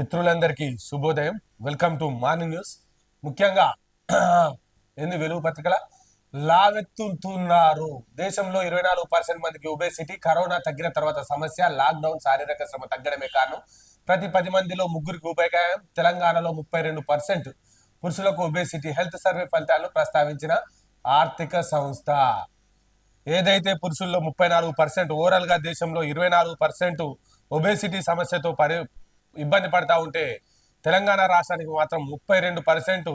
మిత్రులందరికీ శుభోదయం. Welcome to morning news. ముఖ్యంగా ఎన్ని వెలుగు పత్రికల లావెత్తుతున్నారు. దేశంలో 24% మందికి ఒబేసిటీ. కరోనా తగ్గిన తర్వాత సమస్య. లాక్డౌన్ శారీరక శ్రమ తగ్గడమే కారణం. ప్రతి 10 మందిలో ముగ్గురికి ఉపయోగం. తెలంగాణలో 32% పురుషులకు ఒబేసిటీ. హెల్త్ సర్వే ఫలితాలను ప్రస్తావించిన ఆర్థిక సంస్థ. ఏదైతే పురుషుల్లో 34%, ఓవరాల్ గా దేశంలో 24% ఒబేసిటీ సమస్యతో ఇబ్బంది పడతా ఉంటే తెలంగాణ రాష్ట్రానికి మాత్రం 32%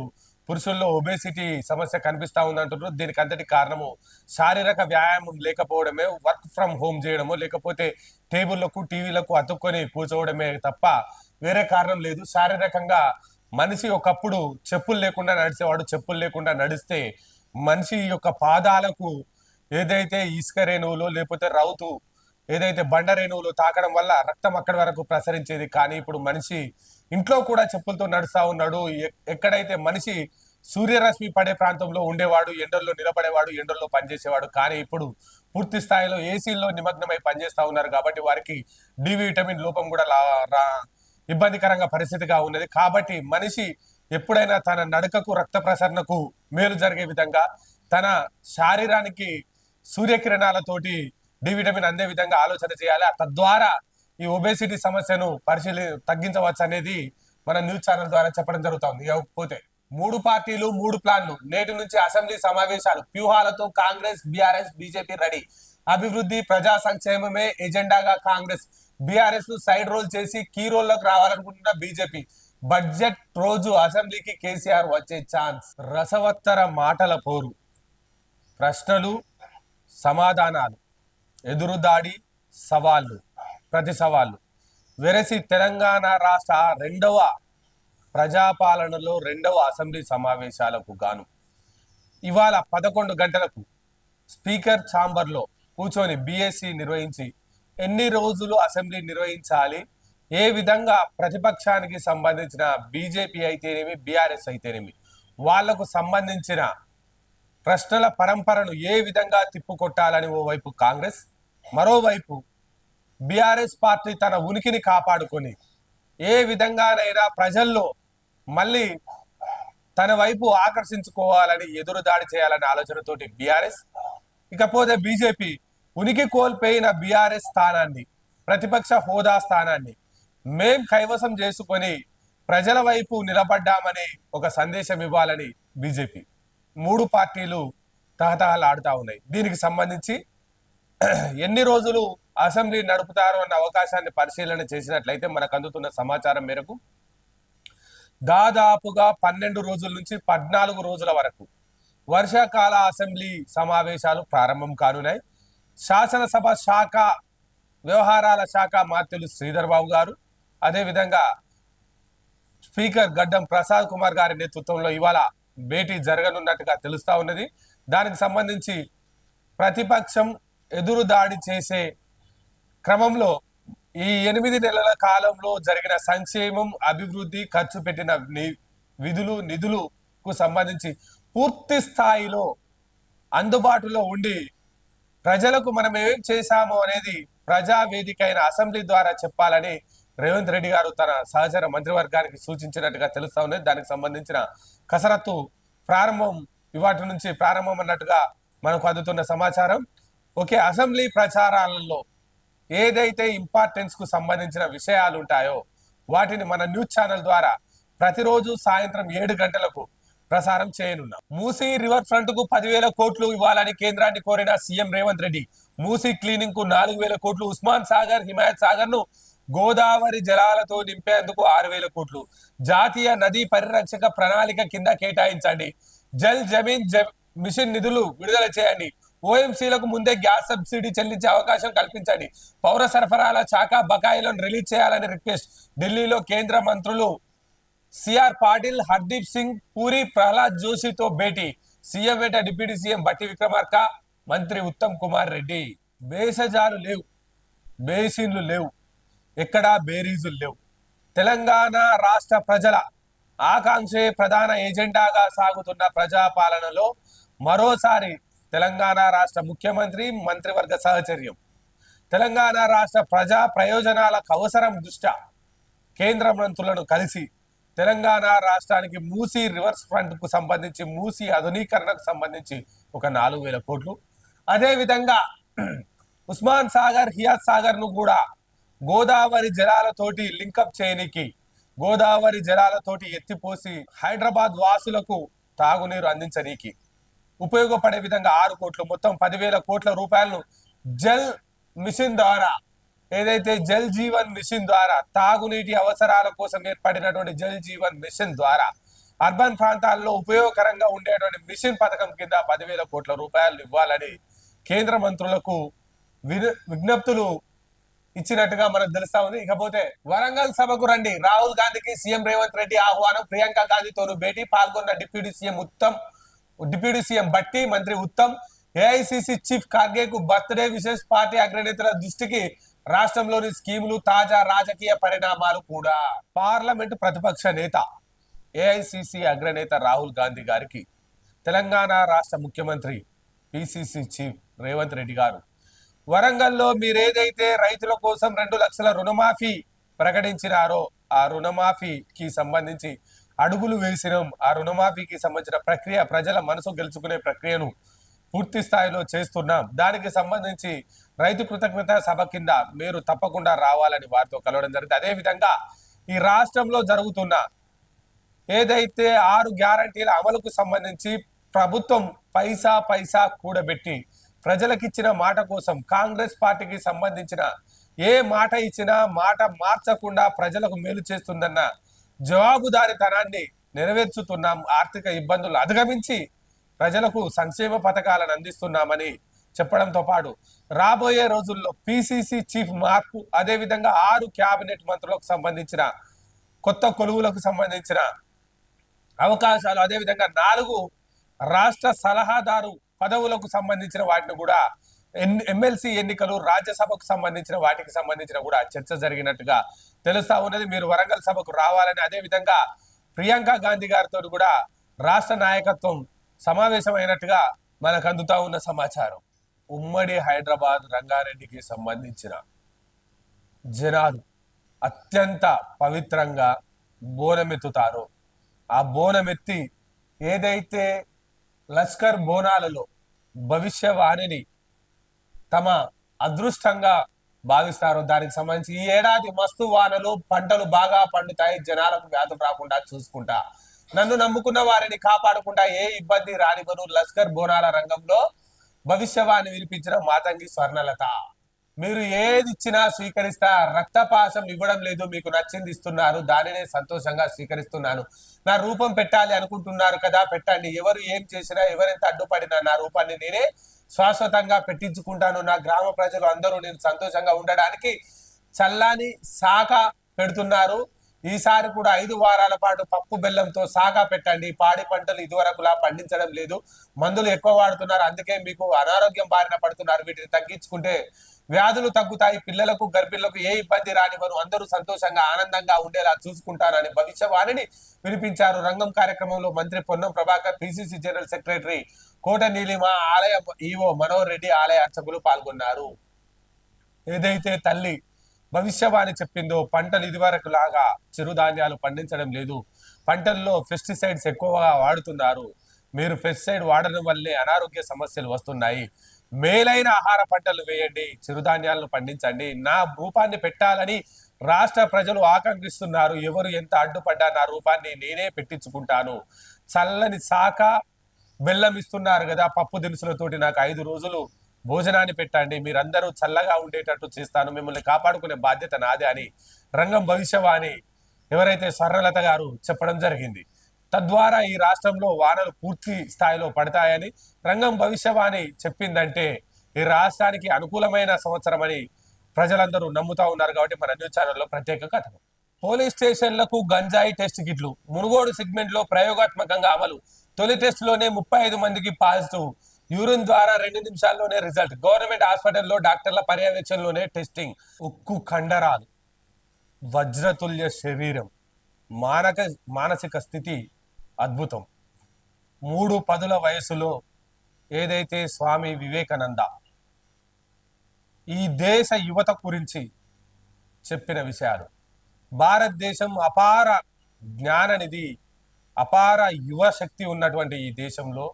పురుషుల్లో ఒబేసిటీ సమస్య కనిపిస్తా ఉందంటున్నారు. దీనికి అంతటి కారణము శారీరక వ్యాయామం లేకపోవడమే, వర్క్ ఫ్రమ్ హోమ్ చేయడము, లేకపోతే టేబుళ్లకు టీవీలకు అతుక్కొని కూర్చోవడమే తప్ప వేరే కారణం లేదు. శారీరకంగా మనిషి ఒకప్పుడు చెప్పులు లేకుండా నడిచేవాడు. చెప్పులు లేకుండా నడిస్తే మనిషి యొక్క పాదాలకు ఏదైతే ఇసుక రేణువులో లేకపోతే రౌతు ఏదైతే బండ రేణువులు తాకడం వల్ల రక్తం అక్కడి వరకు ప్రసరించేది. కానీ ఇప్పుడు మనిషి ఇంట్లో కూడా చెప్పులతో నడుస్తా ఉన్నాడు. ఎక్కడైతే మనిషి సూర్యరశ్మి పడే ప్రాంతంలో ఉండేవాడు, ఎండల్లో నిలబడేవాడు, ఎండల్లో పనిచేసేవాడు. కానీ ఇప్పుడు పూర్తి స్థాయిలో ఏసీల్లో నిమగ్నమై పనిచేస్తా ఉన్నారు. కాబట్టి వారికి డి విటమిన్ లోపం కూడా ఇబ్బందికరంగా పరిస్థితిగా ఉన్నది. కాబట్టి మనిషి ఎప్పుడైనా తన నడకకు, రక్త ప్రసరణకు మేలు జరిగే విధంగా తన శారీరానికి సూర్యకిరణాలతోటి డి విటమిన్ అందే విధంగా ఆలోచన చేయాలి. తద్వారా ఈ ఒబేసిటీ సమస్యను తగ్గించవచ్చు అనేది మన న్యూస్ ఛానల్ ద్వారా చెప్పడం జరుగుతుంది. ఇకపోతే 3 పార్టీలు 3 ప్లాన్లు. నేటి నుంచి అసెంబ్లీ సమావేశాలు. వ్యూహాలతో కాంగ్రెస్, బీఆర్ఎస్, బీజేపీ రెడీ. అభివృద్ధి, ప్రజా సంక్షేమమే ఎజెండాగా కాంగ్రెస్. బీఆర్ఎస్ ను సైడ్ రోల్ చేసి కీ రోల్లోకి రావాలనుకుంటున్న బీజేపీ. బడ్జెట్ రోజు అసెంబ్లీకి కేసీఆర్ వచ్చే ఛాన్స్. రసవత్తర మాటల పోరు. ప్రశ్నలు, సమాధానాలు, ఎదురుదాడి, సవాళ్లు, ప్రతి సవాళ్లు వెరసి తెలంగాణ రాష్ట్ర రెండవ ప్రజాపాలనలో రెండవ అసెంబ్లీ సమావేశాలకు గాను ఇవాళ 11 గంటలకు స్పీకర్ ఛాంబర్లో కూర్చొని బీఎస్సీ నిర్వహించి ఎన్ని రోజులు అసెంబ్లీ నిర్వహించాలి, ఏ విధంగా ప్రతిపక్షానికి సంబంధించిన బీజేపీ అయితేనేమి, బీఆర్ఎస్ అయితేనేమి వాళ్లకు సంబంధించిన ప్రశ్నల పరంపరను ఏ విధంగా తిప్పుకొట్టాలని ఓవైపు కాంగ్రెస్, మరోవైపు బీఆర్ఎస్ పార్టీ తన ఉనికిని కాపాడుకొని ఏ విధంగానైనా ప్రజల్లో మళ్ళీ తన వైపు ఆకర్షించుకోవాలని ఎదురుదాడి చేయాలనే ఆలోచనతోటి బీఆర్ఎస్. ఇకపోతే బీజేపీ ఉనికి కోల్పోయిన బీఆర్ఎస్ స్థానాన్ని, ప్రతిపక్ష హోదా స్థానాన్ని మేం కైవసం చేసుకొని ప్రజల వైపు నిలబడ్డామని ఒక సందేశం ఇవ్వాలని బీజేపీ. 3 పార్టీలు తహతహలాడుతా ఉన్నాయి. దీనికి సంబంధించి ఎన్ని రోజులు అసెంబ్లీ నడుపుతారో అన్న అవకాశాన్ని పరిశీలన చేసినట్లయితే మనకు అందుతున్న సమాచారం మేరకు దాదాపుగా 12 రోజుల నుంచి 14 రోజుల వరకు వర్షాకాల అసెంబ్లీ సమావేశాలు ప్రారంభం కానున్నాయి. శాసనసభ శాఖ వ్యవహారాల శాఖ మంత్రులు శ్రీధర్ బాబు గారు, అదేవిధంగా స్పీకర్ గడ్డం ప్రసాద్ కుమార్ గారి నేతృత్వంలో ఇవాళ భేటీ జరగనున్నట్టుగా తెలుస్తా ఉన్నది. దానికి సంబంధించి ప్రతిపక్షం ఎదురుదాడి చేసే క్రమంలో ఈ 8 నెలల కాలంలో జరిగిన సంక్షేమం, అభివృద్ధి, ఖర్చు పెట్టిన నిధులకు సంబంధించి పూర్తి స్థాయిలో అందుబాటులో ఉండి ప్రజలకు మనం ఏం చేశామో అనేది ప్రజావేదిక అయిన అసెంబ్లీ ద్వారా చెప్పాలని రేవంత్ రెడ్డి గారు తన సహచర మంత్రివర్గానికి సూచించినట్టుగా తెలుస్తా ఉన్నది. దానికి సంబంధించిన కసరత్తు ఇవాటి నుంచి ప్రారంభం అన్నట్టుగా మనకు అందుతున్న సమాచారం. ఓకే, అసెంబ్లీ ప్రచారాలలో ఏదైతే ఇంపార్టెన్స్ కు సంబంధించిన విషయాలు ఉంటాయో వాటిని మన న్యూస్ ఛానల్ ద్వారా ప్రతిరోజు సాయంత్రం 7 గంటలకు ప్రసారం చేయనున్నాం. మూసీ రివర్ ఫ్రంట్ కు 10,000 కోట్లు ఇవ్వాలని కేంద్రాన్ని కోరిన సీఎం రేవంత్ రెడ్డి. మూసీ క్లీనింగ్ కు 4,000 కోట్లు. ఉస్మాన్ సాగర్, హిమాయత్ సాగర్ ను గోదావరి జలాలతో నింపేందుకు 6,000 కోట్లు జాతీయ నదీ పరిరక్షక ప్రణాళిక కింద కేటాయించండి. జల్ జమీన్ మిషన్ నిధులు విడుదల చేయండి. ఓఎంసీలకు ముందే గ్యాస్ సబ్సిడీ చెల్లించే అవకాశం కల్పించండి. పౌర సరఫరాల శాఖ బకాయిలను రిలీజ్ చేయాలని రిక్వెస్ట్. ఢిల్లీలో కేంద్ర మంత్రులు సిఆర్ పాటిల్, హర్దీప్ సింగ్ పూరి, ప్రహ్లాద్ జోషితో భేటీ. సీఎం వెంట డిప్యూటీ సీఎం బట్టి విక్రమార్క, మంత్రి ఉత్తమ్ కుమార్ రెడ్డి. భేషజాలు లేవు, బేసిన్లు లేవు, ఎక్కడా బేరీజులు లేవు. తెలంగాణ రాష్ట్ర ప్రజల ఆకాంక్షే ప్రధాన ఎజెండాగా సాగుతున్న ప్రజాపాలనలో మరోసారి తెలంగాణ రాష్ట్ర ముఖ్యమంత్రి, మంత్రివర్గ సహచర్యం, తెలంగాణ రాష్ట్ర ప్రజా ప్రయోజనాలకు అవసరం దృష్ట్యా కేంద్ర మంత్రులను కలిసి తెలంగాణ రాష్ట్రానికి మూసీ రివర్స్ ఫ్రంట్ కు సంబంధించి మూసీ ఆధునీకరణకు సంబంధించి ఒక 4,000 కోట్లు, అదే విధంగా ఉస్మాన్ సాగర్ హియాత్ సాగర్ ను కూడా గోదావరి జలాలతోటి లింకప్ చేయనికి, గోదావరి జలాలతోటి ఎత్తిపోసి హైదరాబాద్ వాసులకు తాగునీరు అందించనీకి ఉపయోగపడే విధంగా 6 కోట్లు, మొత్తం 10,000 కోట్ల రూపాయలను జల్ మిషన్ ద్వారా, ఏదైతే జల్ జీవన్ మిషన్ ద్వారా తాగునీటి అవసరాల కోసం ఏర్పడినటువంటి జల్ జీవన్ మిషన్ ద్వారా అర్బన్ ప్రాంతాల్లో ఉపయోగకరంగా ఉండేటువంటి మిషన్ పథకం కింద 10,000 కోట్ల రూపాయలు ఇవ్వాలని కేంద్ర మంత్రులకు విజ్ఞప్తులు ఇచ్చినట్టుగా మనకు తెలుస్తా ఉంది. ఇకపోతే వరంగల్ సభకు రండి, రాహుల్ గాంధీకి సీఎం రేవంత్ రెడ్డి ఆహ్వానం, ప్రియాంక గాంధీతోను భేటీ, పాల్గొన్న డిప్యూటీ సీఎం బట్టి, మంత్రి ఉత్తమ్, ఏఐసిసి చీఫ్ ఖార్గేకు బర్త్డే విశేష, పార్టీ అగ్రనేతల దృష్టికి రాష్ట్రంలోని స్కీములు, తాజా రాజకీయ పరిణామాలు కూడా. పార్లమెంటు ప్రతిపక్ష నేత ఏఐసిసి అగ్రనేత రాహుల్ గాంధీ గారికి తెలంగాణ రాష్ట్ర ముఖ్యమంత్రి పిసిసి చీఫ్ రేవంత్ రెడ్డి గారు వరంగల్లో మీరేదైతే రైతుల కోసం 2 లక్షల రుణమాఫీ ప్రకటించినారో ఆ రుణమాఫీకి సంబంధించి అడుగులు వేసినాం. ఆ రుణమాఫీకి సంబంధించిన ప్రక్రియ, ప్రజల మనసు గెలుచుకునే ప్రక్రియను పూర్తి స్థాయిలో చేస్తున్నాం. దానికి సంబంధించి రైతు కృతజ్ఞత సభ కింద మీరు తప్పకుండా రావాలని వారితో కలవడం జరిగింది. అదేవిధంగా ఈ రాష్ట్రంలో జరుగుతున్న ఏదైతే 6 గ్యారంటీల అమలుకు సంబంధించి ప్రభుత్వం పైసా కూడబెట్టి ప్రజలకిచ్చిన మాట కోసం కాంగ్రెస్ పార్టీకి సంబంధించిన ఏ మాట ఇచ్చినా మాట మార్చకుండా ప్రజలకు మేలు చేస్తుందన్న జవాబుదారీతనాన్ని నెరవేర్చుతున్నాం. ఆర్థిక ఇబ్బందులు అధిగమించి ప్రజలకు సంక్షేమ పథకాలను అందిస్తున్నామని చెప్పడంతో పాటు రాబోయే రోజుల్లో పిసిసి చీఫ్ మార్పు, అదేవిధంగా 6 క్యాబినెట్ మంత్రులకు సంబంధించిన కొత్త కొలువులకు సంబంధించిన అవకాశాలు, అదేవిధంగా 4 రాష్ట్ర సలహాదారు పదవులకు సంబంధించిన వాటిని కూడా, ఎమ్మెల్సీ ఎన్నికలు, రాజ్యసభకు సంబంధించిన వాటికి సంబంధించిన కూడా చర్చ జరిగినట్టుగా తెలుస్తా ఉన్నది. మీరు వరంగల్ సభకు రావాలని, అదే విధంగా ప్రియాంక గాంధీ గారితో కూడా రాష్ట్ర నాయకత్వం సమావేశమైనట్టుగా మనకు అందుతా ఉన్న సమాచారం. ఉమ్మడి హైదరాబాద్ రంగారెడ్డికి సంబంధించిన జనాలు అత్యంత పవిత్రంగా బోనమెత్తుతారో ఆ బోనమెత్తి ఏదైతే లష్కర్ బోనాలలో భవిష్యవాణిని తమ అదృష్టంగా భావిస్తారో దానికి సంబంధించి ఈ ఏడాది మస్తు వానలు, పంటలు బాగా పండుతాయి, జనాలకు వ్యాధులు రాకుండా చూసుకుంటా, నన్ను నమ్ముకున్న వారిని కాపాడుకుంటా, ఏ ఇబ్బంది రానివ్వను, లష్కర్ బోనాల రంగంలో భవిష్యవాణి వినిపించిన మాతంగి స్వర్ణలత. మీరు ఏది ఇచ్చినా స్వీకరిస్తా, రక్తపాశం ఇవ్వడం లేదు, మీకు నచ్చింది ఇస్తున్నారు, దానినే సంతోషంగా స్వీకరిస్తున్నాను. నా రూపం పెట్టాలి అనుకుంటున్నారు కదా, పెట్టండి. ఎవరు ఏం చేసినా, ఎవరెంత అడ్డుపడినా నా రూపాన్ని నేనే శాశ్వతంగా పెట్టించుకుంటాను. నా గ్రామ ప్రజలు అందరూ నేను సంతోషంగా ఉండడానికి చల్లని శాఖ పెడుతున్నారు. ఈసారి కూడా 5 వారాల పాటు పప్పు బెల్లంతో సాగా పెట్టండి. పాడి పంటలు ఇదివరకులా పండించడం లేదు, మందులు ఎక్కువ వాడుతున్నారు, అందుకే మీకు అనారోగ్యం బారిన పడుతున్నారు. వీటిని తగ్గించుకుంటే వ్యాధులు తగ్గుతాయి, పిల్లలకు గర్భిణులకు ఏ ఇబ్బంది రానివ్వను, అందరూ సంతోషంగా ఆనందంగా ఉండేలా చూసుకుంటారని భవిష్యవాణిని వినిపించారు. రంగం కార్యక్రమంలో మంత్రి Ponnam Prabhakar, PCC general secretary Kota Neelima, ఆలయ ఈవో మనోహర్ రెడ్డి, ఆలయ అర్చకులు పాల్గొన్నారు. ఏదైతే తల్లి భవిష్యవాణి చెప్పిందో, పంటలు ఇదివరకు లాగా చిరుధాన్యాలు పండించడం లేదు, పంటల్లో పెస్టిసైడ్స్ ఎక్కువగా వాడుతున్నారు, మీరు పెస్టిసైడ్ వాడడం వల్లే అనారోగ్య సమస్యలు వస్తున్నాయి, మేలైన ఆహార పంటలు వేయండి, చిరుధాన్యాలను పండించండి, నా రూపాన్ని పెట్టాలని రాష్ట్ర ప్రజలు ఆకాంక్షిస్తున్నారు, ఎవరు ఎంత అడ్డుపడ్డా నా రూపాన్ని నేనే పెట్టించుకుంటాను, చల్లని శాఖ బెల్లం ఇస్తున్నారు కదా, పప్పు దినుసులతోటి నాకు 5 రోజులు భోజనాన్ని పెట్టండి, మీరందరూ చల్లగా ఉండేటట్టు చేస్తాను, మిమ్మల్ని కాపాడుకునే బాధ్యత నాదే అని రంగం భవిష్యవాణి ఎవరైతే స్వర్ణలత గారు చెప్పడం జరిగింది. తద్వారా ఈ రాష్ట్రంలో వానలు పూర్తి స్థాయిలో పడతాయని రంగం భవిష్యవాణి చెప్పిందంటే ఈ రాష్ట్రానికి అనుకూలమైన సంవత్సరం అని ప్రజలందరూ నమ్ముతా ఉన్నారు. కాబట్టి మన న్యూస్ ఛానల్లో ప్రత్యేక కథనం. పోలీస్ స్టేషన్లకు గంజాయి టెస్ట్ కిట్లు, మునుగోడు సెగ్మెంట్ లో ప్రయోగాత్మకంగా అమలు, తొలి టెస్ట్ లోనే 35 మందికి పాజిటివ్, యూరిన్ ద్వారా 2 నిమిషాల్లోనే రిజల్ట్, గవర్నమెంట్ హాస్పిటల్లో డాక్టర్ల పర్యవేక్షణలోనే టెస్టింగ్. ఉక్కు కండరాలు, వజ్రతుల్య శరీరం, మానసిక స్థితి అద్భుతం. 3 పదుల వయసులో ఏదైతే స్వామి వివేకానంద ఈ దేశ యువత గురించి చెప్పిన విషయాలు, భారతదేశం అపార జ్ఞాననిధి, అపార యువ శక్తి ఉన్నటువంటి ఈ దేశంలో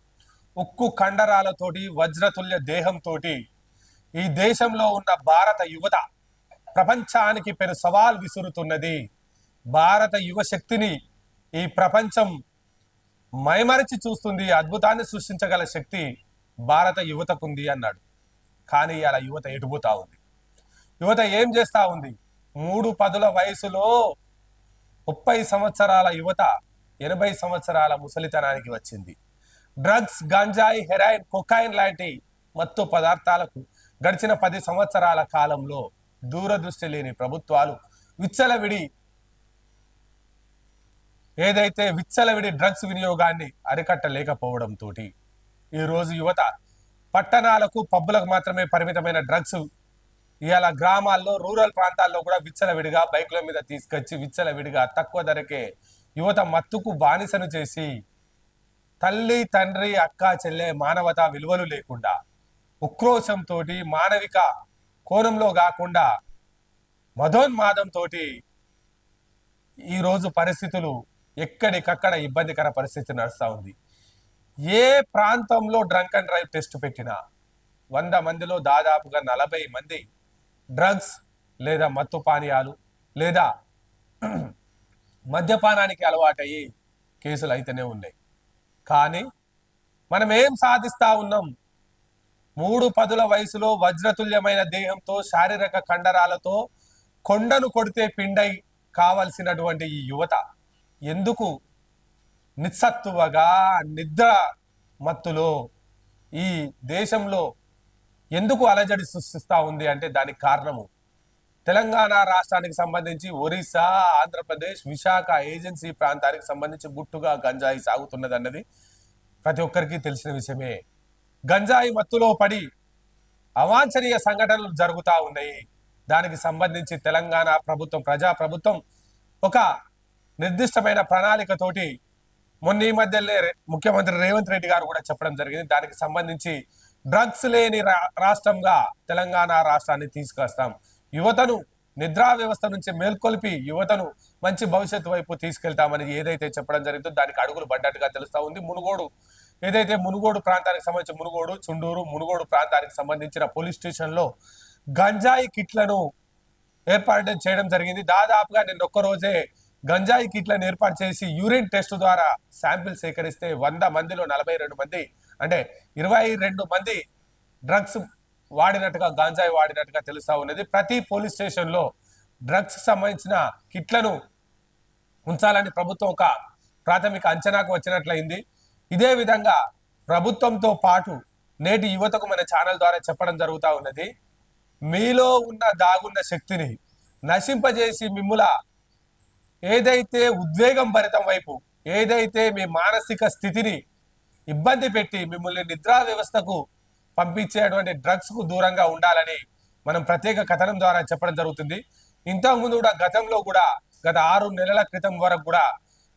ఉక్కు కండరాలతోటి వజ్రతుల్య దేహంతో ఈ దేశంలో ఉన్న భారత యువత ప్రపంచానికి పెను సవాల్ విసురుతున్నది. భారత యువ శక్తిని ఈ ప్రపంచం మైమరిచి చూస్తుంది. అద్భుతాన్ని సృష్టించగల శక్తి భారత యువతకుంది అన్నాడు. కానీ అలా యువత ఎటుపోతా ఉంది? యువత ఏం చేస్తా ఉంది? 3 వయసులో 30 సంవత్సరాల యువత 80 సంవత్సరాల ముసలితనానికి వచ్చింది. డ్రగ్స్, గంజాయి, హెరాయిన్, కొకైన్ లాంటి మత్తు పదార్థాలకు గడిచిన 10 సంవత్సరాల కాలంలో దూరదృష్టి లేని ప్రభుత్వాలు విచ్చలవిడి డ్రగ్స్ వినియోగాన్ని అరికట్టలేకపోవడంతో ఈరోజు యువత పట్టణాలకు, పబ్బులకు మాత్రమే పరిమితమైన డ్రగ్స్ ఇవాళ గ్రామాల్లో, రూరల్ ప్రాంతాల్లో కూడా విచ్చలవిడిగా బైకుల మీద తీసుకొచ్చి విచ్చలవిడిగా తక్కువ ధరకే యువత మత్తుకు బానిసను చేసి తల్లి, తండ్రి, అక్క, చెల్లె మానవతా విలువలు లేకుండా ఉక్రోషంతో, మానవిక కోణంలో కాకుండా మధోన్మాదంతో ఈరోజు పరిస్థితులు ఎక్కడికక్కడ ఇబ్బందికర పరిస్థితి నడుస్తూ ఉంది. ఏ ప్రాంతంలో డ్రంక్ అండ్ డ్రైవ్ టెస్ట్ పెట్టినా 100 మందిలో దాదాపుగా 40 మంది డ్రగ్స్ లేదా మత్తు పానీయాలు లేదా మద్యపానానికి అలవాటయ్యి కేసులు అయితేనే ఉన్నాయి. కానీ మనం ఏం సాధిస్తా ఉన్నాం? 3 వయసులో వజ్రతుల్యమైన దేహంతో, శారీరక కండరాలతో కొండను కొడితే పిండై కావలసినటువంటి ఈ యువత ఎందుకు నిస్సత్తువగా, నిద్ర మత్తులో ఈ దేశంలో ఎందుకు అలజడి సృష్టిస్తూ ఉంది అంటే దానికి కారణము తెలంగాణ రాష్ట్రానికి సంబంధించి ఒరిస్సా, ఆంధ్రప్రదేశ్, విశాఖ ఏజెన్సీ ప్రాంతానికి సంబంధించి గుట్టుగా గంజాయి సాగుతున్నది అన్నది ప్రతి ఒక్కరికి తెలిసిన విషయమే. గంజాయి మత్తులో పడి అవాంఛనీయ సంఘటనలు జరుగుతూ ఉన్నాయి. దానికి సంబంధించి తెలంగాణ ప్రభుత్వం, ప్రజాప్రభుత్వం ఒక నిర్దిష్టమైన ప్రణాళికతోటి మొన్న ఈ మధ్యలో ముఖ్యమంత్రి రేవంత్ రెడ్డి గారు కూడా చెప్పడం జరిగింది. దానికి సంబంధించి డ్రగ్స్ లేని రాష్ట్రంగా తెలంగాణ రాష్ట్రాన్ని తీసుకొస్తాం, యువతను నిద్రా వ్యవస్థ నుంచి మేల్కొల్పి యువతను మంచి భవిష్యత్తు వైపు తీసుకెళ్తామని ఏదైతే చెప్పడం జరిగిందో దానికి అడుగులు పడ్డట్టుగా తెలుస్తా ఉంది. మునుగోడు ప్రాంతానికి సంబంధించి చుండూరు మునుగోడు ప్రాంతానికి సంబంధించిన పోలీస్ స్టేషన్లో గంజాయి కిట్లను ఏర్పాటు చేయడం జరిగింది. దాదాపుగా నిన్న ఒక్కరోజే గంజాయి కిట్లను ఏర్పాటు చేసి యూరిన్ టెస్ట్ ద్వారా శాంపిల్ సేకరిస్తే 100 మందిలో 42 మంది అంటే 22 మంది డ్రగ్స్ వాడినట్టుగా, గంజాయి వాడినట్టుగా తెలుస్తా ఉన్నది. ప్రతి పోలీస్ స్టేషన్లో డ్రగ్స్ సంబంధించిన కిట్లను ఉంచాలని ప్రభుత్వం ఒక ప్రాథమిక అంచనాకు వచ్చినట్లయింది. ఇదే విధంగా ప్రభుత్వంతో పాటు నేటి యువతకు మన ఛానల్ ద్వారా చెప్పడం జరుగుతూ ఉన్నది. మీలో ఉన్న దాగున్న శక్తిని నశింపజేసి మిమ్ముల ఏదైతే ఉద్వేగం భరితం వైపు, ఏదైతే మీ మానసిక స్థితిని ఇబ్బంది పెట్టి మిమ్మల్ని నిద్రా వ్యవస్థకు పంపించేటువంటి డ్రగ్స్ కు దూరంగా ఉండాలని మనం ప్రత్యేక కథనం ద్వారా చెప్పడం జరుగుతుంది. ఇంతకుముందు కూడా గతంలో కూడా గత 6 నెలల క్రితం వరకు కూడా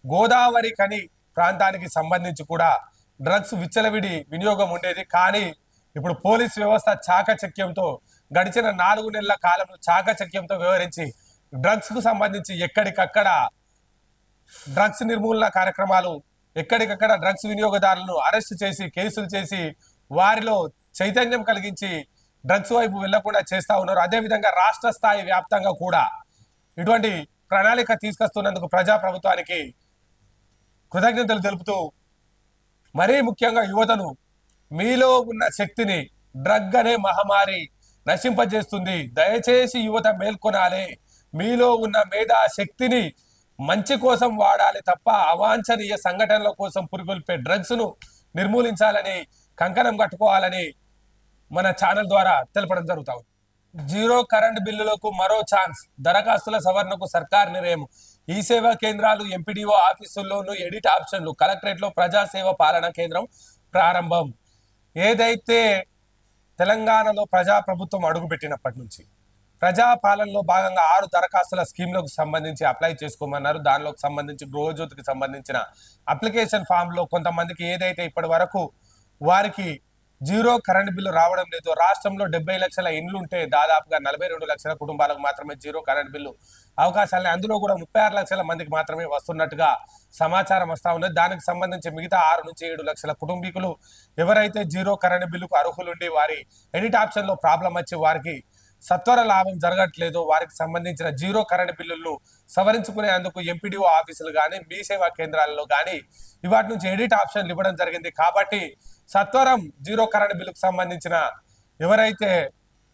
గోదావరి కని ప్రాంతానికి సంబంధించి కూడా డ్రగ్స్ విచ్చలవిడి వినియోగం ఉండేది. కానీ ఇప్పుడు పోలీస్ వ్యవస్థ చాకచక్యంతో గడిచిన 4 నెలల కాలంలో చాకచక్యంతో వ్యవహరించి డ్రగ్స్ కు సంబంధించి ఎక్కడికక్కడ డ్రగ్స్ నిర్మూలన కార్యక్రమాలు, ఎక్కడికక్కడ డ్రగ్స్ వినియోగదారులను అరెస్ట్ చేసి కేసులు చేసి వారిలో చైతన్యం కలిగించి డ్రగ్స్ వైపు వెళ్లకుండా చేస్తా ఉన్నారు. అదేవిధంగా రాష్ట్ర స్థాయి వ్యాప్తంగా కూడా ఇటువంటి ప్రణాళిక తీసుకొస్తున్నందుకు ప్రజాప్రభుత్వానికి కృతజ్ఞతలు తెలుపుతూ మరీ ముఖ్యంగా యువతను, మీలో ఉన్న శక్తిని డ్రగ్ అనే మహమ్మారి నశింపజేస్తుంది. దయచేసి యువత మేల్కొనాలి. మీలో ఉన్న మేధా శక్తిని మంచి కోసం వాడాలి తప్ప అవాంఛనీయ సంఘటనల కోసం పురిగొల్పే డ్రగ్స్ ను నిర్మూలించాలని కంకణం కట్టుకోవాలని మన ఛానల్ ద్వారా తెలపడం జరుగుతా ఉంది. 0 కరెంట్ బిల్లులకు మరో ఛాన్స్, దరఖాస్తుల సవరణకు సర్కార్ నిర్ణయం. ఈ సేవా కేంద్రాలు, ఎంపీడీఓ ఆఫీసుల్లోనూ ఎడిట్ ఆప్షన్లు, కలెక్టరేట్ లో ప్రజాసేవ పాలనా కేంద్రం ప్రారంభం. ఏదైతే తెలంగాణలో ప్రజాప్రభుత్వం అడుగుపెట్టినప్పటి నుంచి ప్రజాపాలనలో భాగంగా 6 దరఖాస్తుల స్కీమ్లకు సంబంధించి అప్లై చేసుకోమన్నారు. దానిలోకి సంబంధించి గృహజ్యోతికి సంబంధించిన అప్లికేషన్ ఫామ్ లో కొంతమందికి ఏదైతే ఇప్పటి వరకు వారికి జీరో కరెంట్ బిల్లు రావడం లేదు. రాష్ట్రంలో 70 లక్షల ఇండ్లు ఉంటే దాదాపుగా 42 లక్షల కుటుంబాలకు మాత్రమే జీరో కరెంట్ బిల్లు అవకాశాలు, అందులో కూడా 36 లక్షల మందికి మాత్రమే వస్తున్నట్టుగా సమాచారం వస్తా ఉన్నది. దానికి సంబంధించి మిగతా 6 నుంచి 7 లక్షల కుటుంబీకులు ఎవరైతే జీరో కరెంట్ బిల్లుకు అర్హులుండి వారి ఎడిట్ ఆప్షన్ లో ప్రాబ్లం వచ్చి వారికి సత్వర లాభం జరగట్లేదు, వారికి సంబంధించిన జీరో కరెంట్ బిల్లులను సవరించుకునేందుకు ఎంపీడీఓ ఆఫీసులు కానీ మీ సేవా కేంద్రాలలో కానీ వాటి నుంచి ఎడిట్ ఆప్షన్లు ఇవ్వడం జరిగింది. కాబట్టి సత్వరం జీరో కరెంట్ బిల్లుకు సంబంధించిన ఎవరైతే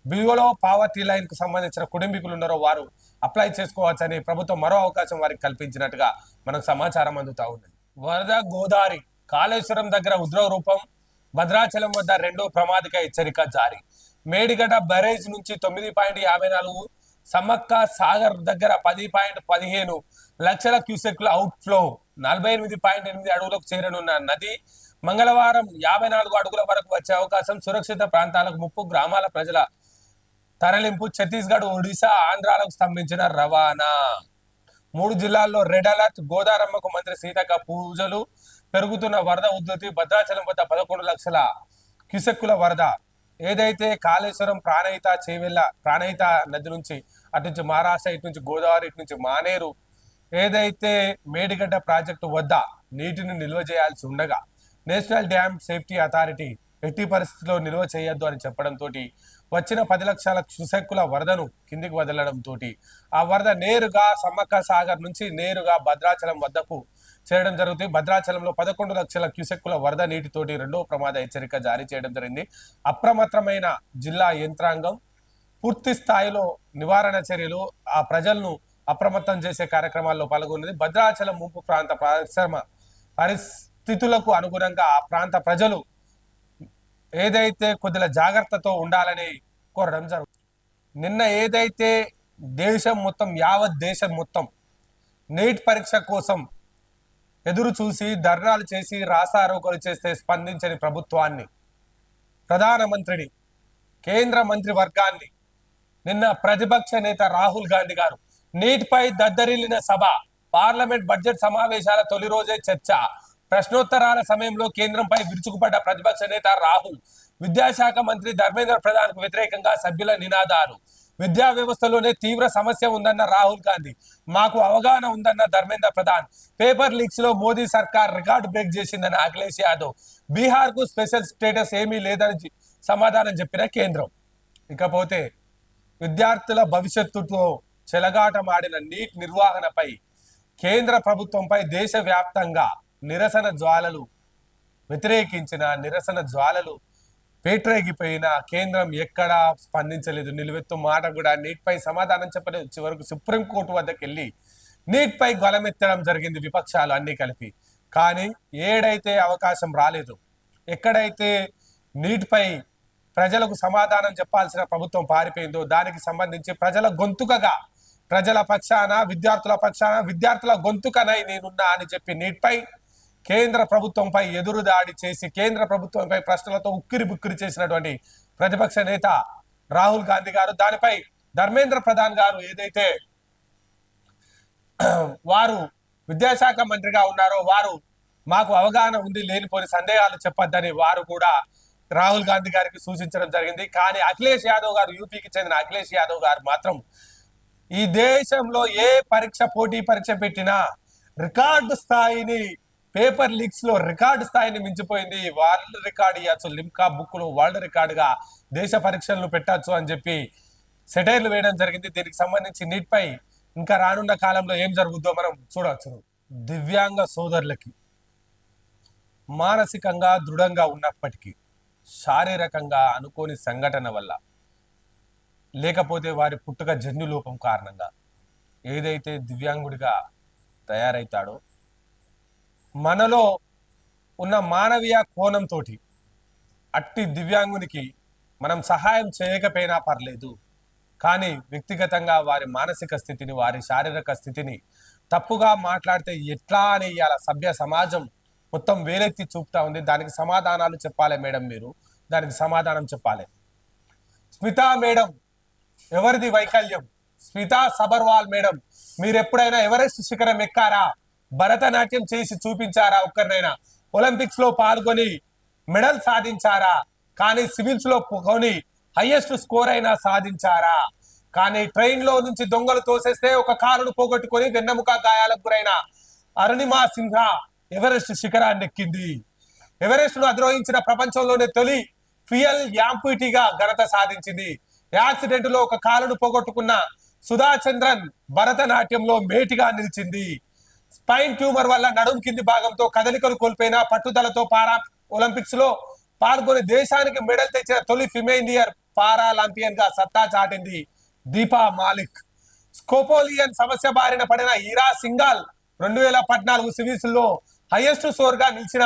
బిలో పావర్టీ లైన్ కు సంబంధించిన కుటుంబీకులు ఉన్నారో వారు అప్లై చేసుకోవచ్చని ప్రభుత్వం మరో అవకాశం వారికి కల్పించినట్టుగా మనకు సమాచారం అందుతా ఉన్నది. వరద గోదావరి కాళేశ్వరం దగ్గర ఉద్రవ రూపం, భద్రాచలం వద్ద రెండో ప్రమాదిక హెచ్చరిక జారీ. మేడిగడ్డ బ్యారేజ్ నుంచి 9.54, సమ్మక్క సాగర్ దగ్గర 10.15 లక్షల క్యూసెక్ల అవుట్ ఫ్లో, 48.8 అడుగులకు చేరనున్న నది మంగళవారం 54 అడుగుల వరకు వచ్చే అవకాశం. సురక్షిత ప్రాంతాలకు ముప్పు, గ్రామాల ప్రజల తరలింపు. ఛత్తీస్గఢ్, ఒడిశా, ఆంధ్రాలకు స్తంభించిన రవాణా. 3 జిల్లాల్లో రెడ్ అలర్ట్. గోదారమ్మకు మంత్రి సీతక్క పూజలు. పెరుగుతున్న వరద ఉధృతి. భద్రాచలం వద్ద 11 లక్షల క్యూసెక్కుల వరద. ఏదైతే కాళేశ్వరం ప్రాణహిత నది నుంచి అటు నుంచి మహారాష్ట్ర, ఇటు నుంచి గోదావరి, ఇటు నుంచి మానేరు, ఏదైతే మేడిగడ్డ ప్రాజెక్టు వద్ద నీటిని నిల్వ చేయాల్సి ఉండగా నేషనల్ డ్యామ్ సేఫ్టీ అథారిటీ ఎట్టి పరిస్థితుల్లో నిల్వ చేయొద్దు అని చెప్పడంతో వచ్చిన 10 లక్షల క్యూసెక్కుల వరదను కిందికి వదలడంతో ఆ వరద నేరుగా సమ్మక్క సాగర్ నుంచి నేరుగా భద్రాచలం వద్దకు చేయడం జరుగుతుంది. భద్రాచలంలో 11 లక్షల క్యూసెక్కుల వరద నీటితోటి రెండో ప్రమాద హెచ్చరిక జారీ చేయడం జరిగింది. అప్రమత్తమైన జిల్లా యంత్రాంగం పూర్తి స్థాయిలో నివారణ చర్యలు, ఆ ప్రజలను అప్రమత్తం చేసే కార్యక్రమాల్లో పాల్గొన్నది. భద్రాచలం ముంపు ప్రాంత పరిస్థితులకు అనుగుణంగా ఆ ప్రాంత ప్రజలు ఏదైతే కొద్దిగా జాగ్రత్తతో ఉండాలని కోరడం జరుగుతుంది. నిన్న ఏదైతే యావత్ దేశం మొత్తం నీట్ పరీక్ష కోసం ఎదురు చూసి ధర్నాలు చేసి రాస్తారోకోలు చేస్తే స్పందించని ప్రభుత్వాన్ని, ప్రధానమంత్రిని, కేంద్ర మంత్రి వర్గాన్ని నిన్న ప్రతిపక్ష నేత రాహుల్ గాంధీ గారు నీట్ పై దద్దరిల్లిన సభ, పార్లమెంట్ బడ్జెట్ సమావేశాల తొలి రోజే చర్చ, ప్రశ్నోత్తరాల సమయంలో కేంద్రంపై విరుచుకుపడ్డ ప్రతిపక్ష నేత రాహుల్, విద్యాశాఖ మంత్రి ధర్మేంద్ర ప్రధాన్ కు వ్యతిరేకంగా సభ్యుల నినాదాలు. విద్యా వ్యవస్థలోనే తీవ్ర సమస్య ఉందన్న రాహుల్ గాంధీ, మాకు అవగాహన ఉందన్న ధర్మేంద్ర ప్రధాన్, పేపర్ లీక్స్ లో మోదీ సర్కార్ రికార్డు బ్రేక్ చేసిందన్న అఖిలేష్ యాదవ్, బీహార్ కు స్పెషల్ స్టేటస్ ఏమీ లేదని సమాధానం చెప్పిన కేంద్రం. ఇకపోతే విద్యార్థుల భవిష్యత్తుతో చెలగాటమాడిన నీట్ నిర్వహణపై కేంద్ర ప్రభుత్వంపై దేశవ్యాప్తంగా నిరసన జ్వాలలు పేట్రేగిపోయిన కేంద్రం ఎక్కడా స్పందించలేదు. నిలువెత్తు మాట కూడా నీట్ పై సమాధానం చెప్పలేదు. చివరకు సుప్రీంకోర్టు వద్దకు వెళ్ళి నీట్ పై గలమెత్తడం జరిగింది విపక్షాలు అన్ని కలిపి. కానీ ఏడైతే అవకాశం రాలేదు, ఎక్కడైతే నీట్ పై ప్రజలకు సమాధానం చెప్పాల్సిన ప్రభుత్వం పారిపోయిందో దానికి సంబంధించి ప్రజల గొంతుకగా, ప్రజల పక్షాన, విద్యార్థుల గొంతుకనై నేనున్నా అని చెప్పి నీట్ పై కేంద్ర ప్రభుత్వంపై ఎదురుదాడి చేసి కేంద్ర ప్రభుత్వంపై ప్రశ్నలతో ఉక్కిరి బుక్కిరి చేసినటువంటి ప్రతిపక్ష నేత రాహుల్ గాంధీ గారు, దానిపై ధర్మేంద్ర ప్రధాన్ గారు ఏదైతే వారు విద్యాశాఖ మంత్రిగా ఉన్నారో వారు మాకు అవగాహన ఉంది, లేనిపోని సందేహాలు చెప్పొద్దని వారు కూడా రాహుల్ గాంధీ గారికి సూచించడం జరిగింది. కానీ అఖిలేష్ యాదవ్ గారు, యూపీకి చెందిన అఖిలేష్ యాదవ్ గారు మాత్రం ఈ దేశంలో ఏ పోటీ పరీక్ష పెట్టినా రికార్డు స్థాయిని, పేపర్ లీక్స్ లో రికార్డు స్థాయిని మించిపోయింది. వరల్డ్ రికార్డు ఇవ్వచ్చు, లిమ్కా బుక్ లో వరల్డ్ రికార్డుగా దేశ పరీక్షలను పెట్టచ్చు అని చెప్పి సెటైర్లు వేయడం జరిగింది. దీనికి సంబంధించి నీట్ పై ఇంకా రానున్న కాలంలో ఏం జరుగుద్దో మనం చూడవచ్చు. దివ్యాంగ సోదరులకి మానసికంగా దృఢంగా ఉన్నప్పటికీ శారీరకంగా అనుకోని సంఘటన వల్ల, లేకపోతే వారి పుట్టుక జన్యులోపం కారణంగా ఏదైతే దివ్యాంగుడిగా తయారైతాడో, మనలో ఉన్న మానవీయ కోణంతో అట్టి దివ్యాంగునికి మనం సహాయం చేయకపోయినా పర్లేదు, కానీ వ్యక్తిగతంగా వారి మానసిక స్థితిని, వారి శారీరక స్థితిని తప్పుగా మాట్లాడితే ఎట్లా అని ఇవాళ సభ్య సమాజం మొత్తం వేలెత్తి చూపుతా ఉంది. దానికి సమాధానాలు చెప్పాలి మేడం, మీరు దానికి సమాధానం చెప్పాలి. స్మితా మేడం ఎవరిది వైకల్యం? స్మితా సబర్వాల్ మేడం, మీరు ఎప్పుడైనా ఎవరెస్ట్ శిఖరం ఎక్కారా? భరతనాట్యం చేసి చూపించారా? ఒక్కరినైనా ఒలింపిక్స్ లో పాల్గొని మెడల్ సాధించారా? కానీ సివిల్స్ లో కొని హైయెస్ట్ స్కోర్ అయినా సాధించారా? కానీ ట్రైన్ లో నుంచి దొంగలు తోసేస్తే ఒక కారును పోగొట్టుకొని వెన్నెముక గాయాలకు గురైన అరుణిమా సిన్హా ఎవరెస్ట్ శిఖరాన్ని ఎక్కింది. ఎవరెస్ట్ ను అధిరోహించిన ప్రపంచంలోనే తొలి ఫ్యూయల్ యాంపిటీగా ఘనత సాధించింది. యాక్సిడెంట్ లో ఒక కాలును పోగొట్టుకున్న సుధా చంద్రన్ భరతనాట్యంలో మేటిగా నిలిచింది. స్పైన్ ట్యూమర్ వల్ల నడుం కింది భాగంతో కదలికలు కోల్పోయిన పట్టుదలతో పారా ఒలింపిక్స్ లో పాల్గొని దేశానికి మెడల్ తెచ్చిన తొలి ఫిమేలియర్ పారాలంపియన్ గా సత్తా చాటింది దీపా మాలిక్. స్కోపోలియన్ సమస్య బారిన పడిన ఈరా సింగాల్ 2014 సివిల్స్ లో హైయెస్ట్ స్కోర్ గా నిలిచిన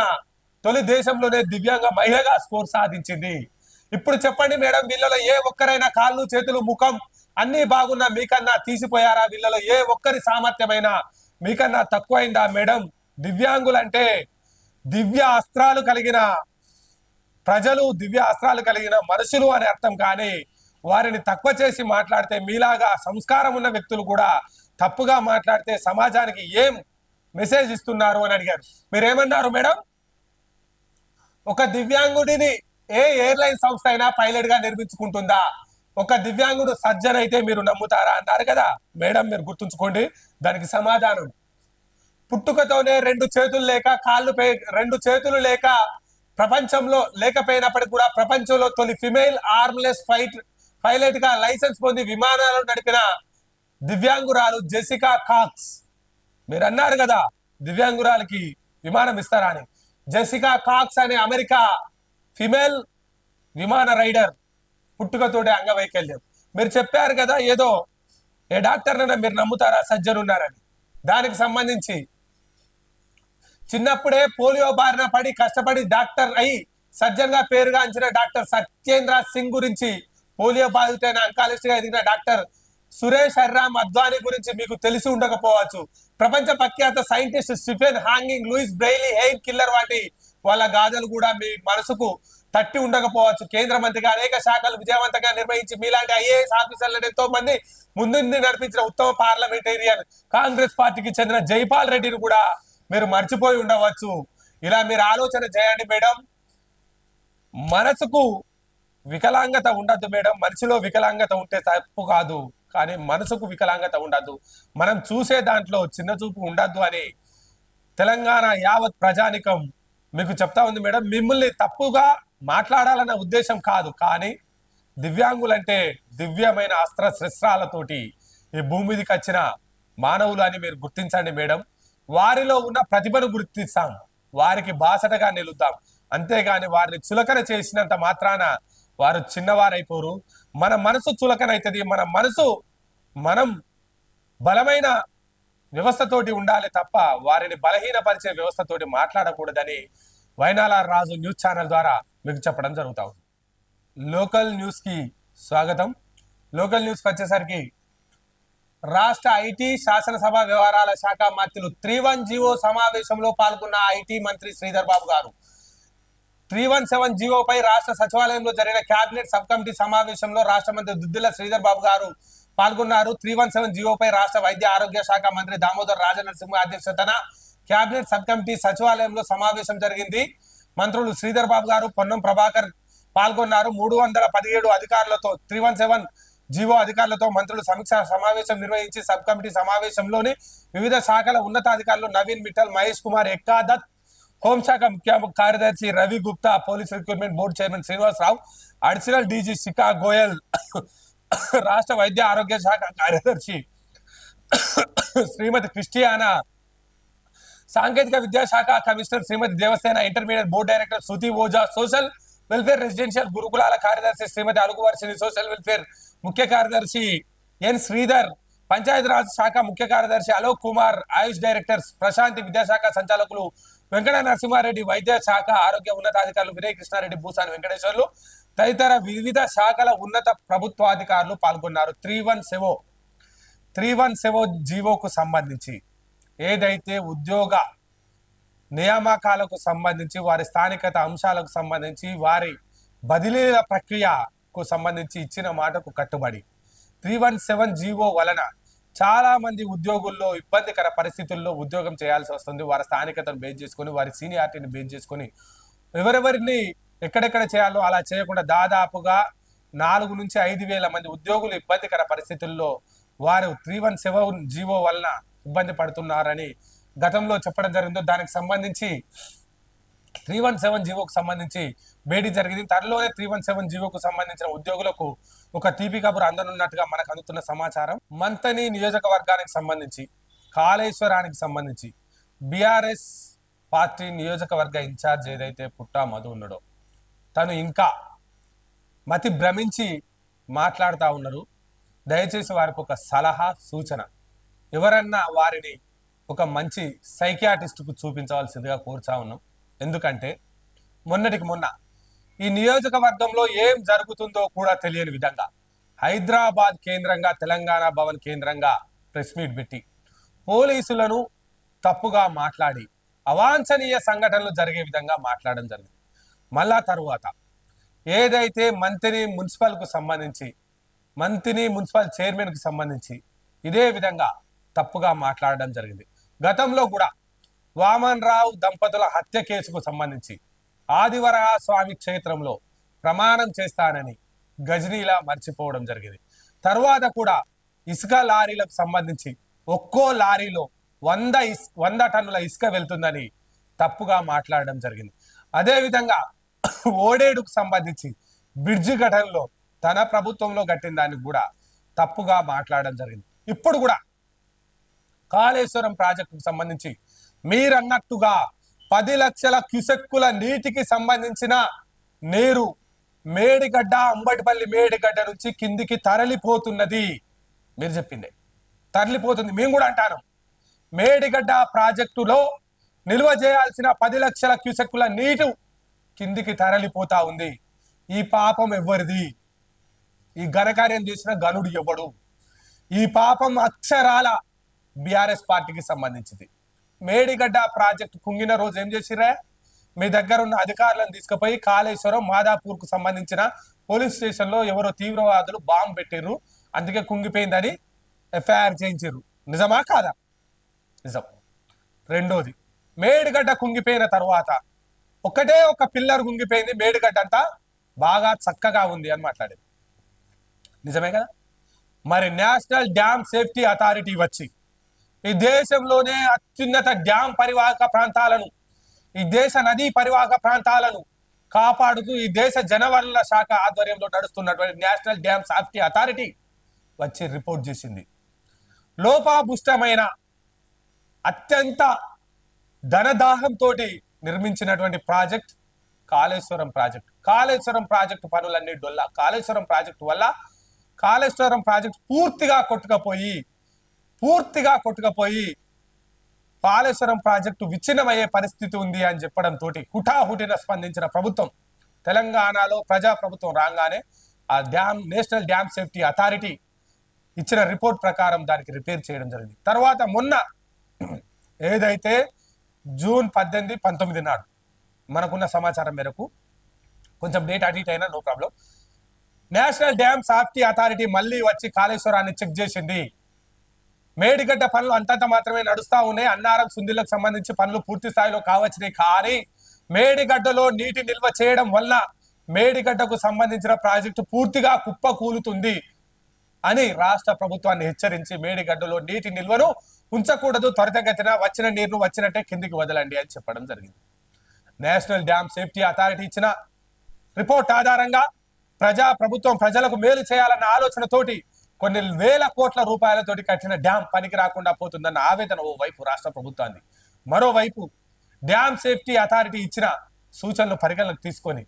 తొలి దేశంలోనే దివ్యాంగ మహిళగా స్కోర్ సాధించింది. ఇప్పుడు చెప్పండి మేడం, వీళ్ళలో ఏ ఒక్కరైనా కాళ్ళు చేతులు ముఖం అన్ని బాగున్నా మీకన్నా తీసిపోయారా? వీళ్ళలో ఏ ఒక్కరి సామర్థ్యమైనా మీకన్నా తక్కువైందా మేడం? దివ్యాంగులంటే దివ్య అస్త్రాలు కలిగిన ప్రజలు, దివ్య అస్త్రాలు కలిగిన మనుషులు అని అర్థం. కానీ వారిని తక్కువ చేసి మాట్లాడితే మీలాగా సంస్కారం ఉన్న వ్యక్తులు కూడా తప్పుగా మాట్లాడితే సమాజానికి ఏం మెసేజ్ ఇస్తున్నారు అని అడిగారు. మీరేమన్నారు మేడం? ఒక దివ్యాంగుడిని ఏ ఎయిర్లైన్ సంస్థ అయినా పైలట్ గా నిర్మించుకుంటుందా? ఒక దివ్యాంగుడు సర్జన్ అయితే మీరు నమ్ముతారా అన్నారు కదా మేడం. మీరు గుర్తుంచుకోండి దానికి సమాధానం. పుట్టుకతోనే రెండు చేతులు లేక ప్రపంచంలో లేకపోయినప్పటికీ కూడా ప్రపంచంలో తొలి ఫిమేల్ ఆర్మ్లెస్ పైలట్ గా లైసెన్స్ పొంది విమానాలు నడిపిన దివ్యాంగురాలు జెసికా కాక్స్. మీరు అన్నారు కదా దివ్యాంగురాలకి విమానం ఇస్తారా అని. జెసికా కాక్స్ అనే అమెరికా ఫిమేల్ విమాన రైడర్, పుట్టుకతోటి అంగవైకల్యం. మీరు చెప్పారు కదా ఏదో ఏ డాక్టర్ నైనా మీరు నమ్ముతారా సర్జన్ ఉన్నారని. దానికి సంబంధించి చిన్నప్పుడే పోలియో బారిన పడి కష్టపడి డాక్టర్ అయి సర్జన్ గా పేరుగాంచిన డాక్టర్ సత్యేంద్ర సింగ్ గురించి, పోలియో బాధితులైన అంకాలిస్ట్ గా ఎదిగిన డాక్టర్ సురేష్ హర్రామ్ అద్వానీ గురించి మీకు తెలిసి ఉండకపోవచ్చు. ప్రపంచ ప్రఖ్యాత scientist Stephen Hawking, Louis Braille, Helen Keller వాటి వాళ్ళ గాథలు కూడా మీ మనసుకు తట్టి ఉండకపోవచ్చు. కేంద్ర మంత్రిగా అనేక శాఖలు విజయవంతంగా నిర్వహించి మీలాంటి ఐఏఎస్ ఆఫీసర్లను ఎంతో మంది ముందుండి నడిపించిన ఉత్తమ పార్లమెంటేరియన్ కాంగ్రెస్ పార్టీకి చెందిన జైపాల్ రెడ్డిని కూడా మీరు మర్చిపోయి ఉండవచ్చు. ఇలా మీరు ఆలోచన చేయండి మేడం. మనసుకు వికలాంగత ఉండద్దు మేడం. మనిషిలో వికలాంగత ఉంటే తప్పు కాదు, కానీ మనసుకు వికలాంగత ఉండద్దు. మనం చూసే దాంట్లో చిన్న చూపు ఉండద్దు అని తెలంగాణ యావత్ ప్రజానికం మీకు చెప్తా ఉంది మేడం. మిమ్మల్ని తప్పుగా మాట్లాడాలన్న ఉద్దేశం కాదు, కానీ దివ్యాంగులంటే దివ్యమైన అస్త్ర శస్త్రాలతోటి ఈ భూమి మీదకి వచ్చిన మానవులు అని మీరు గుర్తించండి మేడం. వారిలో ఉన్న ప్రతిభను గుర్తిస్తాం, వారికి బాసటగా నిలుద్దాం. అంతేగాని వారిని చులకన చేసినంత మాత్రాన వారు చిన్నవారైపోరు. మన మనసు చులకనైతుంది. మనం బలమైన వ్యవస్థతోటి ఉండాలి తప్ప వారిని బలహీనపరిచే వ్యవస్థతోటి మాట్లాడకూడదని వైనాల రాజు న్యూస్ ఛానల్ ద్వారా మీకు చెప్పడం జరుగుతా ఉంది. లోకల్ న్యూస్ కి స్వాగతం. లోకల్ న్యూస్ కి వచ్చేసరికి రాష్ట్ర ఐటీ శాసనసభ వ్యవహారాల శాఖ మంత్రులు 310 సమావేశంలో పాల్గొన్న ఐటీ మంత్రి శ్రీధర్ బాబు గారు 317 జీవోపై రాష్ట్ర సచివాలయంలో జరిగిన కేబినెట్ సబ్ కమిటీ సమావేశంలో రాష్ట్ర మంత్రి దుద్దిల్ల శ్రీధర్ బాబు గారు పాల్గొన్నారు. 317 జీవోపై రాష్ట్ర వైద్య ఆరోగ్య శాఖ మంత్రి దామోదర్ రాజనరసింహ అధ్యక్షతన కేబినెట్ సబ్ కమిటీ సచివాలయంలో సమావేశం జరిగింది. మంత్రులు శ్రీధర్ బాబు గారు, పొన్నం ప్రభాకర్ పాల్గొన్నారు. 317 అధికారులతో 317 జీవో అధికారులతో మంత్రులు సమీక్ష సమావేశం నిర్వహించి సబ్ కమిటీ సమావేశంలోని వివిధ శాఖల ఉన్నతాధికారులు నవీన్ మిట్టల్, మహేష్ కుమార్ ఎక్కాదత్, హోంశాఖ ముఖ్య కార్యదర్శి Ravi Gupta, police recruitment board chairman Srinivasarao, additional DG Shikha Goyal, రాష్ట్ర వైద్య ఆరోగ్య శాఖ కార్యదర్శి శ్రీమతి క్రిస్టియానా, సాంకేతిక విద్యాశాఖ commissioner Srimathi Devasena, intermediate board director Shruti Oja, social welfare residential గురుకులాల కార్యదర్శి శ్రీమతి అలుగువర్షిని, సోషల్ వెల్ఫేర్ ముఖ్య కార్యదర్శి ఎన్ శ్రీధర్, పంచాయతీరాజ్ శాఖ ముఖ్య కార్యదర్శి అలోక్ కుమార్, ఆయుష్ డైరెక్టర్స్ ప్రశాంతి, విద్యాశాఖ సంచాలకులు వెంకట నరసింహారెడ్డి, వైద్య శాఖ ఆరోగ్య ఉన్నతాధికారులు వినయ్ కృష్ణారెడ్డి, భూసాని వెంకటేశ్వర్లు తదితర వివిధ శాఖల ఉన్నత ప్రభుత్వాధికారులు పాల్గొన్నారు. 317 జీవోకు సంబంధించి ఏదైతే ఉద్యోగ నియామకాలకు సంబంధించి, వారి స్థానికత అంశాలకు సంబంధించి, వారి బదిలీల ప్రక్రియకు సంబంధించి ఇచ్చిన మాటకు కట్టుబడి 317 జీవో వలన చాలా మంది ఉద్యోగుల్లో ఇబ్బందికర పరిస్థితుల్లో ఉద్యోగం చేయాల్సి వస్తుంది. వారి స్థానికతను బేస్ చేసుకొని, వారి సీనియారిటీని బేస్ చేసుకొని ఎవరెవరిని ఎక్కడెక్కడ చేయాలో అలా చేయకుండా దాదాపుగా 4 నుంచి 5 వేల మంది ఉద్యోగులు ఇబ్బందికర పరిస్థితుల్లో వారు 317 జీవో వలన ఇబ్బంది పడుతున్నారని గతంలో చెప్పడం జరిగిందో దానికి సంబంధించి 317 జీవోకు సంబంధించి భేటీ జరిగింది. త్వరలోనే 317 జీవోకు సంబంధించిన ఉద్యోగులకు ఒక తీపి కబురు అందనున్నట్టుగా మనకు అందుతున్న సమాచారం. మంతని నియోజకవర్గానికి సంబంధించి కాళేశ్వరానికి సంబంధించి బీఆర్ఎస్ పార్టీ నియోజకవర్గ ఇన్ఛార్జ్ ఏదైతే పుట్టా మధు ఉన్నాడో తను ఇంకా మతి భ్రమించి మాట్లాడుతూ ఉన్నారు. దయచేసి వారికి ఒక సలహా సూచన, ఎవరన్నా వారిని ఒక మంచి సైకియాటిస్ట్కు చూపించవలసిందిగా కోరుతా ఉన్నాం. ఎందుకంటే మొన్నటికి మొన్న ఈ నియోజకవర్గంలో ఏం జరుగుతుందో కూడా తెలియని విధంగా హైదరాబాద్ కేంద్రంగా తెలంగాణ భవన్ కేంద్రంగా ప్రెస్ మీట్ పెట్టి పోలీసులను తప్పుగా మాట్లాడి అవాంఛనీయ సంఘటనలు జరిగే విధంగా మాట్లాడడం జరిగింది. మళ్ళా తరువాత ఏదైతే మంత్రి మున్సిపల్కు సంబంధించి మంత్రి మున్సిపల్ చైర్మన్కు సంబంధించి ఇదే విధంగా తప్పుగా మాట్లాడడం జరిగింది. గతంలో కూడా వామన్ రావు దంపతుల హత్య కేసుకు సంబంధించి ఆదివరహ స్వామి క్షేత్రంలో ప్రమాణం చేస్తానని గజనీలా మర్చిపోవడం జరిగింది. తర్వాత కూడా ఇసుక లారీలకు సంబంధించి ఒక్కో లారీలో 100 టన్నుల ఇసుక వెళ్తుందని తప్పుగా మాట్లాడడం జరిగింది. అదేవిధంగా ఓడేడుకు సంబంధించి బ్రిడ్జి ఘటనలో తన ప్రభుత్వంలో కట్టిన దానికి కూడా తప్పుగా మాట్లాడడం జరిగింది. ఇప్పుడు కూడా కాళేశ్వరం ప్రాజెక్టుకు సంబంధించి మీరన్నట్టుగా 10 లక్షల క్యూసెక్కుల నీటికి సంబంధించిన నీరు మేడిగడ్డ అంబటిపల్లి మేడిగడ్డ నుంచి కిందికి తరలిపోతున్నది. మీరు చెప్పిందే తరలిపోతుంది. మేము కూడా అంటాను, మేడిగడ్డ ప్రాజెక్టులో నిల్వ చేయాల్సిన 10 లక్షల క్యూసెక్కుల నీరు కిందికి తరలిపోతా ఉంది. ఈ పాపం ఎవరిది? ఈ ఘనకార్యం చేసిన గనుడు ఎవడు? ఈ పాపం అక్షరాల బీఆర్ఎస్ పార్టీకి సంబంధించింది. మేడిగడ్డ ప్రాజెక్టు కుంగిన రోజు ఏం చేసిరా? మీ దగ్గర ఉన్న అధికారులను తీసుకుపోయి కాళేశ్వరం మాదాపూర్కు సంబంధించిన పోలీస్ స్టేషన్లో ఎవరో తీవ్రవాదులు బాంబు పెట్టిర్రు, అందుకే కుంగిపోయిందని ఎఫ్ఐఆర్ చేయించారు. నిజమా కాదా? నిజం. రెండోది, మేడిగడ్డ కుంగిపోయిన తర్వాత ఒకటే ఒక పిల్లర్ కుంగిపోయింది, మేడిగడ్డ అంతా బాగా చక్కగా ఉంది అని మాట్లాడేది. నిజమే కదా? మరి నేషనల్ డ్యామ్ సేఫ్టీ అథారిటీ వచ్చి ఈ దేశంలోనే అత్యున్నత డ్యామ్ పరివాహక ప్రాంతాలను, ఈ దేశ నదీ పరివాహక ప్రాంతాలను కాపాడుతూ ఈ దేశ జనవనరుల శాఖ ఆధ్వర్యంలో నడుస్తున్నటువంటి నేషనల్ డ్యామ్ సేఫ్టీ అథారిటీ వచ్చి రిపోర్ట్ చేసింది. లోపాభుష్టమైన అత్యంత ధనదాహంతో నిర్మించినటువంటి project Kaleshwaram project. Kaleshwaram project పనులన్నీ డొల్ల. కాళేశ్వరం ప్రాజెక్టు వల్ల కాళేశ్వరం ప్రాజెక్టు పూర్తిగా కొట్టుకపోయి కాళేశ్వరం ప్రాజెక్టు విచ్ఛిన్నమయ్యే పరిస్థితి ఉంది అని చెప్పడంతో హుటాహుటిన స్పందించిన ప్రభుత్వం, తెలంగాణలో ప్రజాప్రభుత్వం రాగానే ఆ నేషనల్ డ్యామ్ సేఫ్టీ అథారిటీ ఇచ్చిన రిపోర్ట్ ప్రకారం దానికి రిపేర్ చేయడం జరిగింది. తర్వాత మొన్న ఏదైతే జూన్ 18, 19 నాడు మనకున్న సమాచారం మేరకు, కొంచెం డేట్ అటు ఇటు అయినా no problem, national dam safety authority మళ్ళీ వచ్చి కాళేశ్వరాన్ని చెక్ చేసింది. మేడిగడ్డ పనులు అంతంత మాత్రమే నడుస్తా ఉన్నాయి. అన్నారం సుందిలకు సంబంధించి పనులు పూర్తి స్థాయిలో కావచ్చినాయి. కానీ మేడిగడ్డలో నీటి నిల్వ చేయడం వల్ల మేడిగడ్డకు సంబంధించిన ప్రాజెక్టు పూర్తిగా కుప్పకూలుతుంది అని రాష్ట్ర ప్రభుత్వాన్ని హెచ్చరించి మేడిగడ్డలో నీటి నిల్వను ఉంచకూడదు, త్వరితగతిన వచ్చిన నీరును వచ్చినట్టే కిందికి వదలండి అని చెప్పడం జరిగింది. నేషనల్ డ్యామ్ సేఫ్టీ అథారిటీ ఇచ్చిన రిపోర్ట్ ఆధారంగా ప్రభుత్వం ప్రజలకు మేలు చేయాలన్న ఆలోచనతోటి కొన్ని వేల కోట్ల రూపాయలతోటి కట్టిన డ్యామ్ పనికి రాకుండా పోతుందన్న ఆవేదన ఓవైపు రాష్ట్ర ప్రభుత్వాన్ని, మరోవైపు డ్యామ్ సేఫ్టీ అథారిటీ ఇచ్చిన సూచనలు పరిగణలోకి తీసుకొని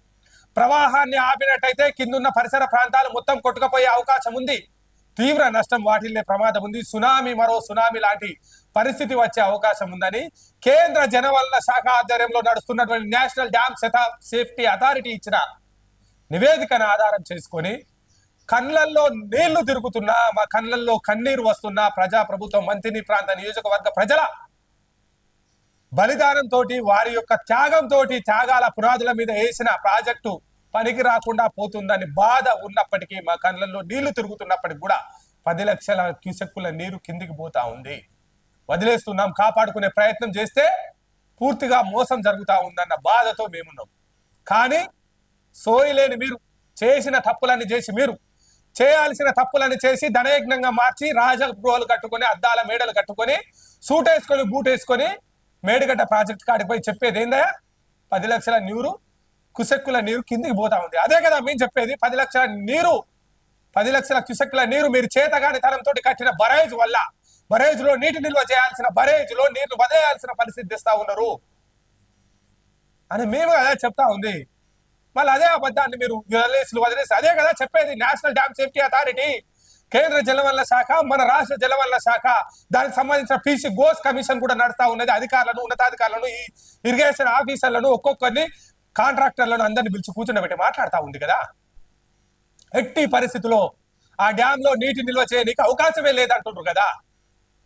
ప్రవాహాన్ని ఆపినట్టయితే కిందున్న పరిసర ప్రాంతాలు మొత్తం కొట్టుకుపోయే అవకాశం ఉంది, తీవ్ర నష్టం వాటిల్లే ప్రమాదం ఉంది, మరో సునామీ లాంటి పరిస్థితి వచ్చే అవకాశం ఉందని కేంద్ర జనవనరుల శాఖ ఆధ్వర్యంలో నడుస్తున్నటువంటి నేషనల్ డ్యామ్ సేఫ్టీ అథారిటీ ఇచ్చిన నివేదికను ఆధారం చేసుకొని కళ్ళల్లో నీళ్లు తిరుగుతున్నా, మా కళ్ళల్లో కన్నీరు వస్తున్నా ప్రజాప్రభుత్వం మంత్రి ప్రాంత నియోజకవర్గ ప్రజల బలిదానంతో, వారి యొక్క త్యాగాల పునాదుల మీద వేసిన ప్రాజెక్టు పనికి రాకుండా పోతుందని బాధ ఉన్నప్పటికీ, మా కళ్ళల్లో నీళ్లు తిరుగుతున్నప్పటికీ కూడా 10 లక్షల క్యూసెక్కుల నీరు కిందికి పోతా ఉంది. వదిలేస్తున్నాం, కాపాడుకునే ప్రయత్నం చేస్తే పూర్తిగా మోసం జరుగుతూ ఉందన్న బాధతో మేమున్నాం. కానీ సోయిలేని మీరు చేసిన తప్పులన్నీ చేసి మీరు చేయాల్సిన తప్పులన్నీ చేసి ధనయజ్ఞంగా మార్చి రాజగృహాలు కట్టుకొని అద్దాల మేడలు కట్టుకొని సూట్ వేసుకొని బూట్ వేసుకొని మేడిగడ్డ ప్రాజెక్ట్ కాడిపోయి చెప్పేది ఏందయ్యా 10 లక్షల నీరు కుసెక్కుల నీరు కిందికి పోతా ఉంది. అదే కదా మేము చెప్పేది. 10 లక్షల నీరు 10 లక్షల క్యూసెక్కుల నీరు మీరు చేతగాని తనంతో కట్టిన బరేజ్ వల్ల బరేజ్ లో నీటి నిల్వ చేయాల్సిన బరేజ్ లో నీళ్లు వదిలేయాల్సిన పరిస్థితి తెస్తా ఉన్నారు అని మేము అదే చెప్తా ఉంది. మళ్ళీ అదే అబద్ధాన్ని మీరు వదిలేసి అదే కదా చెప్పేది. నేషనల్ డ్యామ్ సేఫ్టీ అథారిటీ, కేంద్ర జలవనరుల శాఖ, మన రాష్ట్ర జలవనరుల శాఖ, దానికి సంబంధించిన పీసీ గోస్ కమిషన్ కూడా నడుస్తా ఉన్నది. అధికారులను, ఉన్నతాధికారులను, ఈ ఇరిగేషన్ ఆఫీసర్లను, ఒక్కొక్కరిని, కాంట్రాక్టర్లను అందరిని పిలిచి కూర్చుండబెట్టి మాట్లాడుతూ ఉంది కదా. ఎట్టి పరిస్థితుల్లో ఆ డ్యామ్ లో నీటి నిల్వ చేయడానికి అవకాశమే లేదంటున్నారు కదా.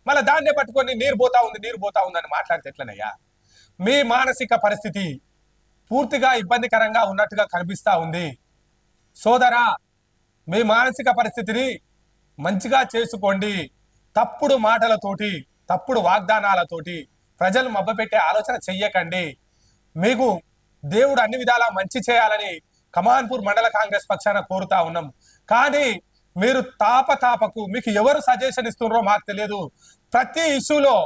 మళ్ళీ దాన్నే పట్టుకొని నీరు పోతా ఉంది అని మాట్లాడితే ఎట్లనయ్యా? మీ మానసిక పరిస్థితి పూర్తిగా ఇబ్బందికరంగా ఉన్నట్టుగా కనిపిస్తా ఉంది సోదరా. మీ మానసిక పరిస్థితిని మంచిగా చేసుకోండి. తప్పుడు మాటలతోటి, తప్పుడు వాగ్దానాలతోటి ప్రజలు మభ్యపెట్టే ఆలోచన చెయ్యకండి. మీకు దేవుడు అన్ని విధాలా మంచి చేయాలని కమాన్పూర్ మండల కాంగ్రెస్ పక్షాన కోరుతా ఉన్నాం. కానీ మీరు తాపకు మీకు ఎవరు సజెషన్ ఇస్తున్నారో మాకు తెలియదు. ప్రతి ఇష్యూలో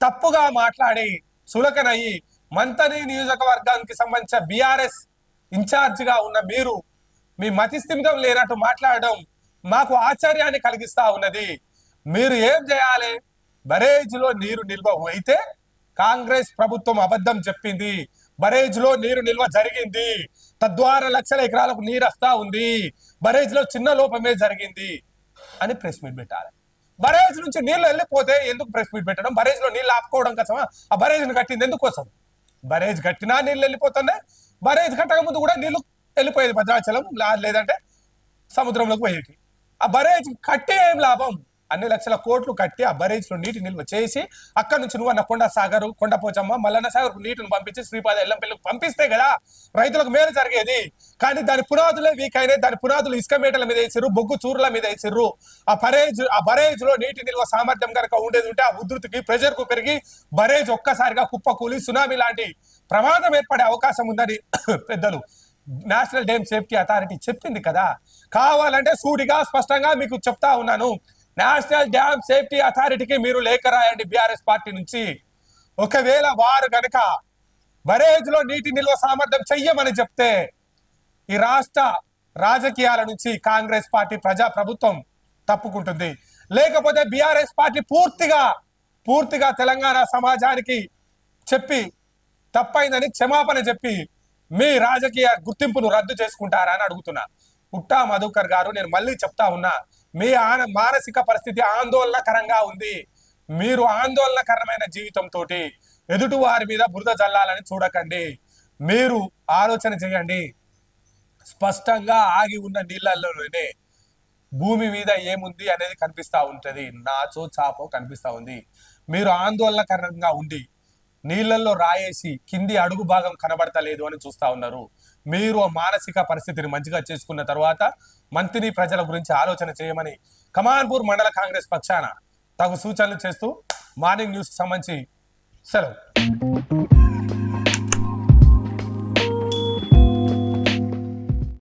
తప్పుగా మాట్లాడి సులకనయ్యి మంతని నియోజకవర్గానికి సంబంధించిన బీఆర్ఎస్ ఇన్ఛార్జిగా ఉన్న మీరు మీ మతిస్థిమితం లేనట్టు మాట్లాడడం మాకు ఆశ్చర్యాన్ని కలిగిస్తా ఉన్నది. మీరు ఏం చేయాలి? బరేజ్ లో నీరు నిల్వ అయితే కాంగ్రెస్ ప్రభుత్వం అబద్ధం చెప్పింది. బరేజ్ లో నీరు నిల్వ జరిగింది, తద్వారా లక్షల ఎకరాలకు నీరు వస్తా ఉంది, బరేజ్ లో చిన్న లోపమే జరిగింది అని ప్రెస్ మీట్ పెట్టాలి. బరేజ్ నుంచి నీళ్లు వెళ్ళిపోతే ఎందుకు ప్రెస్ మీట్ పెట్టడం? బరేజ్ లో నీళ్లు ఆపుకోవడం కోసమా? ఆ బరేజ్ ను కట్టింది ఎందుకోసం? బరేజ్ కట్టినా నీళ్ళు వెళ్ళిపోతున్నాయి. బరేజ్ కట్టక ముందు కూడా నీళ్లు వెళ్ళిపోయేది భద్రాచలం, లేదంటే సముద్రంలోకి పోయేటి. ఆ బరేజ్ కట్టి ఏం లాభం? అన్ని లక్షల కోట్లు కట్టి ఆ బరేజ్ లో నీటి నిల్వ చేసి అక్కడ నుంచి నువ్వు అన్న కొండ సాగర్, కొండపోచమ్మ, మల్లన్న సాగర్ నీటిని పంపించి శ్రీపాద ఎల్లంపల్లికి పంపిస్తే కదా రైతులకు మేలు జరిగేది. కానీ దాని పునాదులే వీక్ అయినాయి. దాని పునాదులు ఇసుక మేటల మీద వేసిర్రు, బొగ్గు చూరుల మీద వేసిర్రు. ఆ బరేజ్ లో నీటి నిల్వ సామర్థ్యం కనుక ఉండేది ఉంటే ఆ ఉధృతికి, ప్రెషర్ కు పెరిగి బరేజ్ ఒక్కసారిగా కుప్పకూలి సునామీ లాంటి ప్రమాదం ఏర్పడే అవకాశం ఉందని పెద్దలు నేషనల్ డ్యామ్ సేఫ్టీ అథారిటీ చెప్పింది కదా. కావాలంటే సూటిగా స్పష్టంగా మీకు చెప్తా ఉన్నాను. నేషనల్ డ్యామ్ సేఫ్టీ అథారిటీకి మీరు లేఖ రాయండి బీఆర్ఎస్ పార్టీ నుంచి. ఒకవేళ వారు గనక బరేజ్ లో నీటి నిల్వ సామర్థ్యం చెయ్యమని చెప్తే ఈ రాష్ట్ర రాజకీయాల నుంచి కాంగ్రెస్ పార్టీ, ప్రజా ప్రభుత్వం తప్పుకుంటుంది. లేకపోతే బీఆర్ఎస్ పార్టీ పూర్తిగా తెలంగాణ సమాజానికి చెప్పి తప్పైందని క్షమాపణ చెప్పి మీ రాజకీయ గుర్తింపును రద్దు చేసుకుంటారా అని అడుగుతున్నా. పుట్టా మధుకర్ గారు, నేను మళ్ళీ చెప్తా ఉన్నా, మీ మానసిక పరిస్థితి ఆందోళనకరంగా ఉంది. మీరు ఆందోళనకరమైన జీవితంతో ఎదుటి వారి మీద బురద జల్లాలని చూడకండి. మీరు ఆలోచన చేయండి. స్పష్టంగా ఆగి ఉన్న నీళ్ళల్లోనే భూమి మీద ఏముంది అనేది కనిపిస్తా ఉంటది. నాచో చాపో కనిపిస్తా ఉంది. మీరు ఆందోళనకరంగా ఉండి నీళ్లలో రాయేసి కింది అడుగు భాగం కనబడతలేదు అని చూస్తా ఉన్నారు. మీరు మానసిక పరిస్థితిని మంచిగా చేసుకున్న తర్వాత మంత్రి ప్రజల గురించి ఆలోచన చేయమని కమాన్పూర్ మండల కాంగ్రెస్ పక్షాన తగు సూచనలు చేస్తూ మార్నింగ్ న్యూస్ సంబంధించి సెలవు.